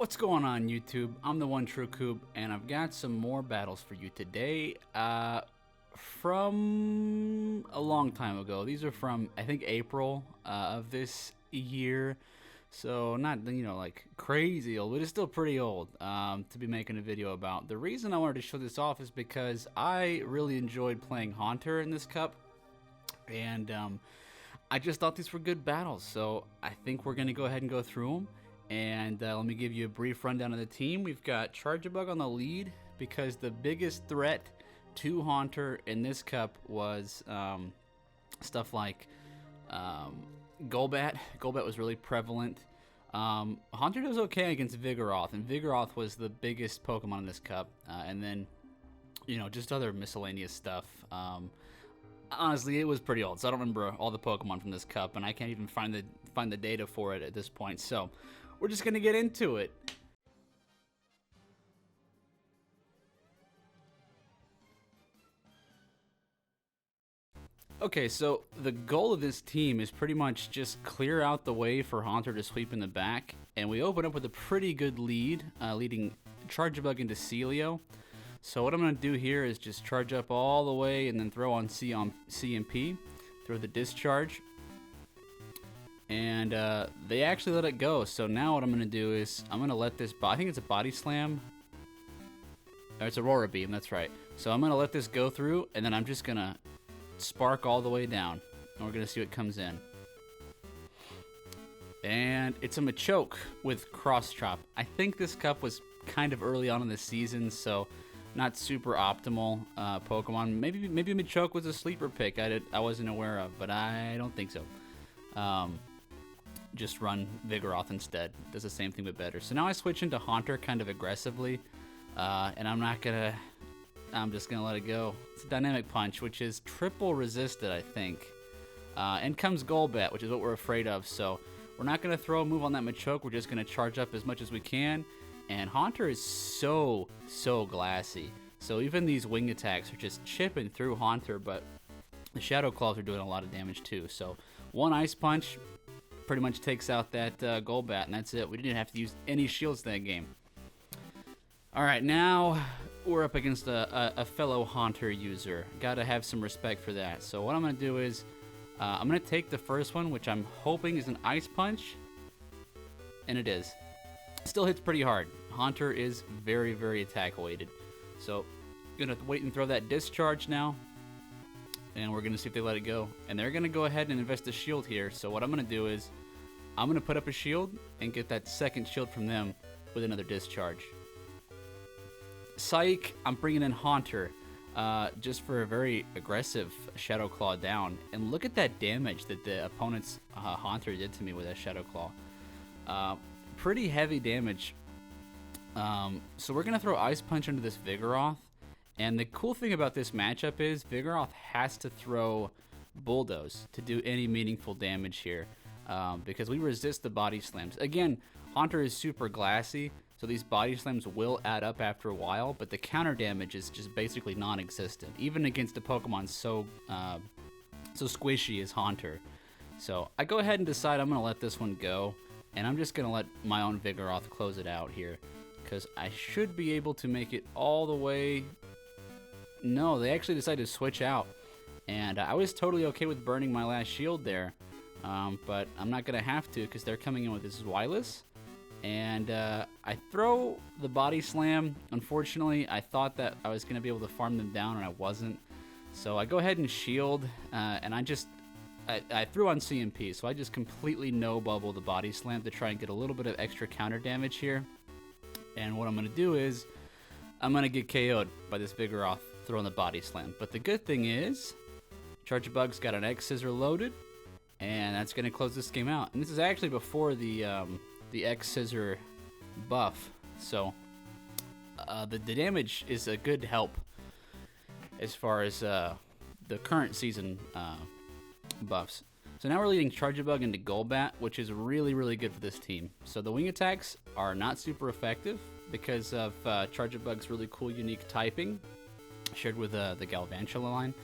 What's going on, YouTube? I'm the one true Coob, and I've got some more battles for you today. From a long time ago. These are from, I think, April of this year. So not, like crazy old, but it's still pretty old to be making a video about. The reason I wanted to show this off is because I really enjoyed playing Haunter in this cup, and I just thought these were good battles. So I think we're gonna go ahead and go through them. And let me give you a brief rundown of the team. We've got Chargebug on the lead because the biggest threat to Haunter in this cup was stuff like Golbat. Golbat was really prevalent. Haunter does okay against Vigoroth, and Vigoroth was the biggest Pokemon in this cup. And then, just other miscellaneous stuff. Honestly, it was pretty old, so I don't remember all the Pokemon from this cup, and I can't even find the data for it at this point. So we're just gonna get into it. Okay, so the goal of this team is pretty much just clear out the way for Haunter to sweep in the back, and we open up with a pretty good lead, leading Chargebug into Celio. So what I'm going to do here is just charge up all the way and then throw on CMP, throw the discharge, and they actually let it go. So now what I'm going to do is I'm going to let this, I think it's a Body Slam, or it's Aurora Beam, that's right. So I'm going to let this go through, and then I'm just going to Spark all the way down, and we're going to see what comes in. And it's a Machoke with Cross Chop. I think this cup was kind of early on in the season, so not super optimal Pokemon. Maybe Machoke was a sleeper pick I wasn't aware of, but I don't think so. Just run Vigoroth instead. Does the same thing but better. So now I switch into Haunter kind of aggressively, and I'm just gonna let it go. It's a Dynamic Punch, which is triple resisted, I think. And comes Golbat, which is what we're afraid of. So we're not gonna throw a move on that Machoke. We're just gonna charge up as much as we can. And Haunter is so glassy. So even these wing attacks are just chipping through Haunter, but the Shadow Claws are doing a lot of damage too. So one Ice Punch pretty much takes out that Golbat, and that's it. We didn't have to use any shields that game. All right, now we're up against a fellow Haunter user. Gotta have some respect for that. So what I'm gonna do is I'm gonna take the first one, which I'm hoping is an Ice Punch, and it is. Still hits pretty hard. Haunter is very attack weighted. So gonna wait and throw that discharge now, and we're gonna see if they let it go. And they're gonna go ahead and invest a shield here. So what I'm gonna do is I'm gonna put up a shield and get that second shield from them with another discharge. Psych, I'm bringing in Haunter just for a very aggressive Shadow Claw down. And look at that damage that the opponent's Haunter did to me with that Shadow Claw. Pretty heavy damage. So we're going to throw Ice Punch into this Vigoroth. And the cool thing about this matchup is Vigoroth has to throw Bulldoze to do any meaningful damage here. Because we resist the Body Slams. Again, Haunter is super glassy, so these Body Slams will add up after a while, but the counter damage is just basically non-existent, even against a Pokemon so squishy as Haunter. So I go ahead and decide I'm going to let this one go, and I'm just going to let my own Vigoroth close it out here, because I should be able to make it all the way. No, they actually decided to switch out, and I was totally okay with burning my last shield there, but I'm not going to have to because they're coming in with this Zweilous. And I throw the Body Slam. Unfortunately, I thought that I was going to be able to farm them down, and I wasn't. So I go ahead and shield, and I threw on CMP, so I just completely no-bubble the Body Slam to try and get a little bit of extra counter damage here. And what I'm going to do is I'm going to get KO'd by this Vigoroth throwing the Body Slam. But the good thing is Chargebug's got an X-Scissor loaded, and that's going to close this game out. And this is actually before the X-Scissor buff, so the damage is a good help as far as the current season buffs. So now we're leading Chargebug into Golbat, which is really good for this team. So the wing attacks are not super effective because of Chargebug's really cool unique typing shared with the Galvantula line.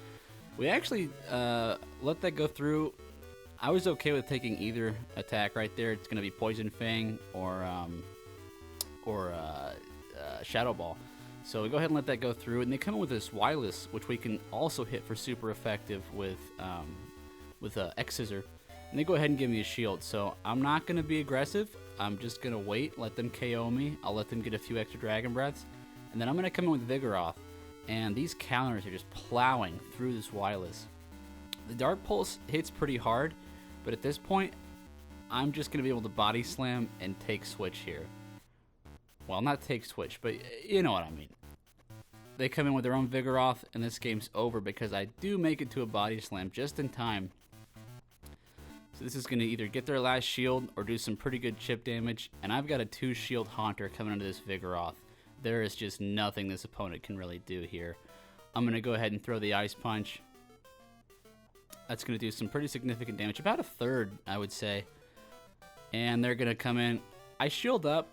We actually let that go through. I was okay with taking either attack right there. It's going to be Poison Fang or Shadow Ball. So we go ahead and let that go through, and they come in with this Wireless, which we can also hit for super effective with X Scissor. And they go ahead and give me a shield. So I'm not going to be aggressive. I'm just going to wait, let them KO me. I'll let them get a few extra Dragon Breaths. And then I'm going to come in with Vigoroth. And these counters are just plowing through this Wireless. The Dark Pulse hits pretty hard, but at this point, I'm just going to be able to Body Slam and take Switch here. Well, not take Switch, but you know what I mean. They come in with their own Vigoroth, and this game's over because I do make it to a Body Slam just in time. So this is going to either get their last shield or do some pretty good chip damage, and I've got a 2-shield Haunter coming into this Vigoroth. There is just nothing this opponent can really do here. I'm going to go ahead and throw the Ice Punch. That's going to do some pretty significant damage, about a third, I would say. And they're going to come in. I shield up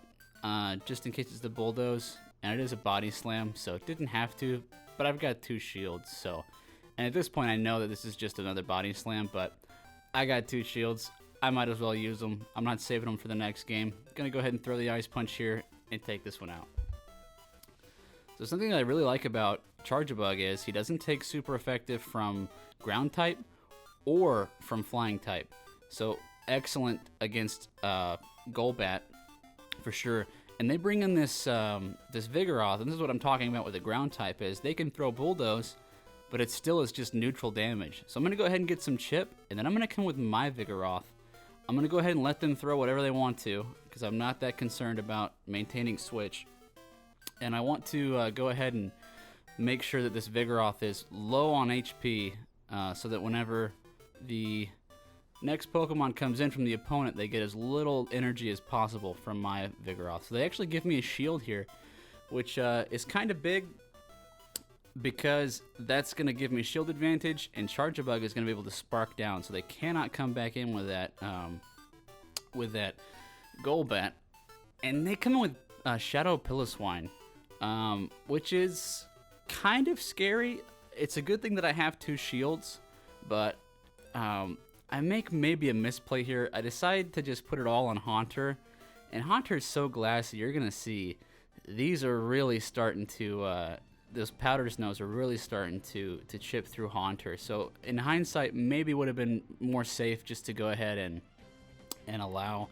just in case it's the Bulldoze, and it is a Body Slam, so it didn't have to, but I've got 2 shields. So, and at this point, I know that this is just another Body Slam, but I got 2 shields. I might as well use them. I'm not saving them for the next game. Going to go ahead and throw the Ice Punch here and take this one out. So something that I really like about Charjabug is he doesn't take super effective from ground type or from flying type. So excellent against Golbat for sure. And they bring in this this Vigoroth, and this is what I'm talking about with the ground type is they can throw Bulldoze, but it still is just neutral damage. So I'm going to go ahead and get some chip, and then I'm going to come with my Vigoroth. I'm going to go ahead and let them throw whatever they want to, because I'm not that concerned about maintaining Switch. And I want to go ahead and make sure that this Vigoroth is low on HP, so that whenever the next Pokemon comes in from the opponent, they get as little energy as possible from my Vigoroth. So they actually give me a shield here, which is kind of big because that's going to give me shield advantage, and Charjabug is going to be able to spark down, so they cannot come back in with that Golbat. And they come in with Shadow Piloswine, which is kind of scary. It's a good thing that I have 2 shields, but I make maybe a misplay here. I decide to just put it all on Haunter, and Haunter is so glassy. You're gonna see these are really starting to those powder snows are really starting to chip through Haunter. So in hindsight, maybe would have been more safe just to go ahead and allow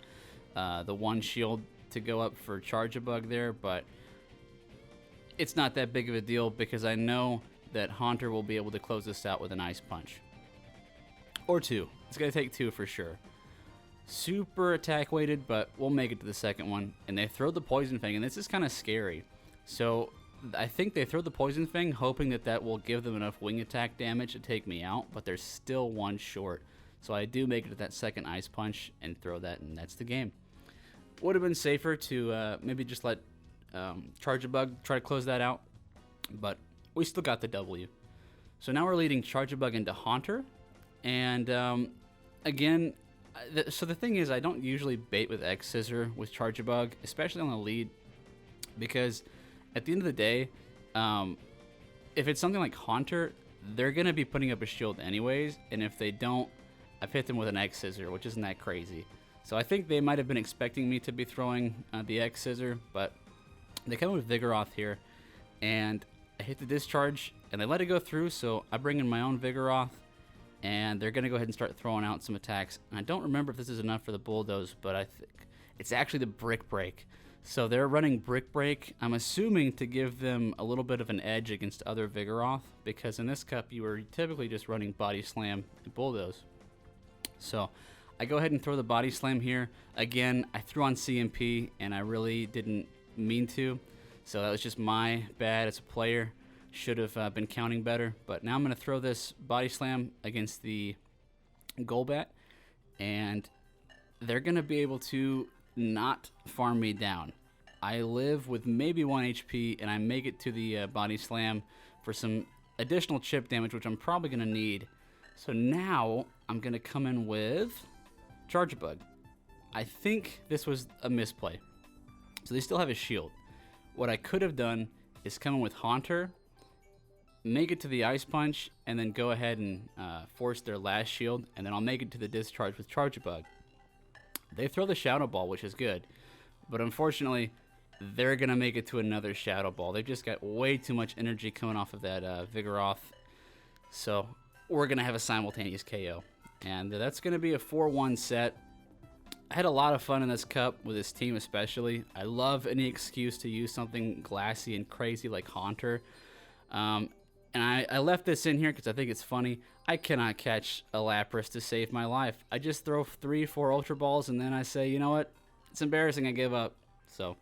the 1 shield to go up for Charjabug there, but it's not that big of a deal because I know that Haunter will be able to close this out with an Ice Punch. Or 2. It's going to take 2 for sure. Super attack weighted, but we'll make it to the second one. And they throw the Poison Fang, and this is kind of scary. So I think they throw the Poison Fang, hoping that that will give them enough wing attack damage to take me out, but they're still 1 short. So I do make it to that second Ice Punch and throw that, and that's the game. Would have been safer to maybe just let Charjabug try to close that out, but we still got the W. So now we're leading Charjabug into Haunter. And again, so the thing is, I don't usually bait with X Scissor with Charjabug, especially on the lead, because at the end of the day, if it's something like Haunter, they're going to be putting up a shield anyways, and if they don't, I've hit them with an X Scissor, which isn't that crazy. So I think they might have been expecting me to be throwing the X Scissor, but they come with Vigoroth here, and I hit the discharge, and they let it go through, so I bring in my own Vigoroth, and they're going to go ahead and start throwing out some attacks. And I don't remember if this is enough for the Bulldoze, but I think it's actually the Brick Break. So they're running Brick Break, I'm assuming to give them a little bit of an edge against other Vigoroth, because in this cup you were typically just running Body Slam and Bulldoze. So I go ahead and throw the Body Slam here. Again, I threw on CMP, and I really didn't mean to. So that was just my bad as a player. Should have been counting better. But now I'm going to throw this Body Slam against the Golbat, and they're going to be able to not farm me down. I live with maybe 1 HP, and I make it to the Body Slam for some additional chip damage, which I'm probably going to need. So now I'm going to come in with Charjabug. I think this was a misplay. So they still have a shield. What I could have done is come in with Haunter, make it to the Ice Punch, and then go ahead and force their last shield, and then I'll make it to the discharge with Charjabug. They throw the Shadow Ball, which is good, but unfortunately, they're going to make it to another Shadow Ball. They've just got way too much energy coming off of that Vigoroth. So we're going to have a simultaneous KO. And that's going to be a 4-1 set. I had a lot of fun in this cup with this team especially. I love any excuse to use something glassy and crazy like Haunter. And I left this in here because I think it's funny. I cannot catch a Lapras to save my life. I just throw 3-4 Ultra Balls and then I say, you know what? It's embarrassing, I give up. So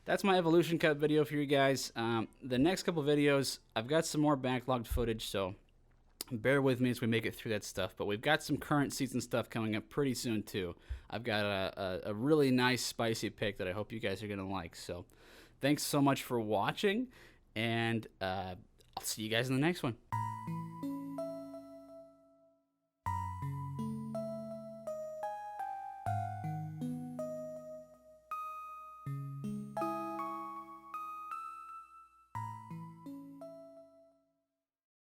that's my Evolution Cup video for you guys. The next couple videos, I've got some more backlogged footage, so bear with me as we make it through that stuff. But we've got some current season stuff coming up pretty soon too. I've got a really nice spicy pick that I hope you guys are going to like. So thanks so much for watching, and I'll see you guys in the next one.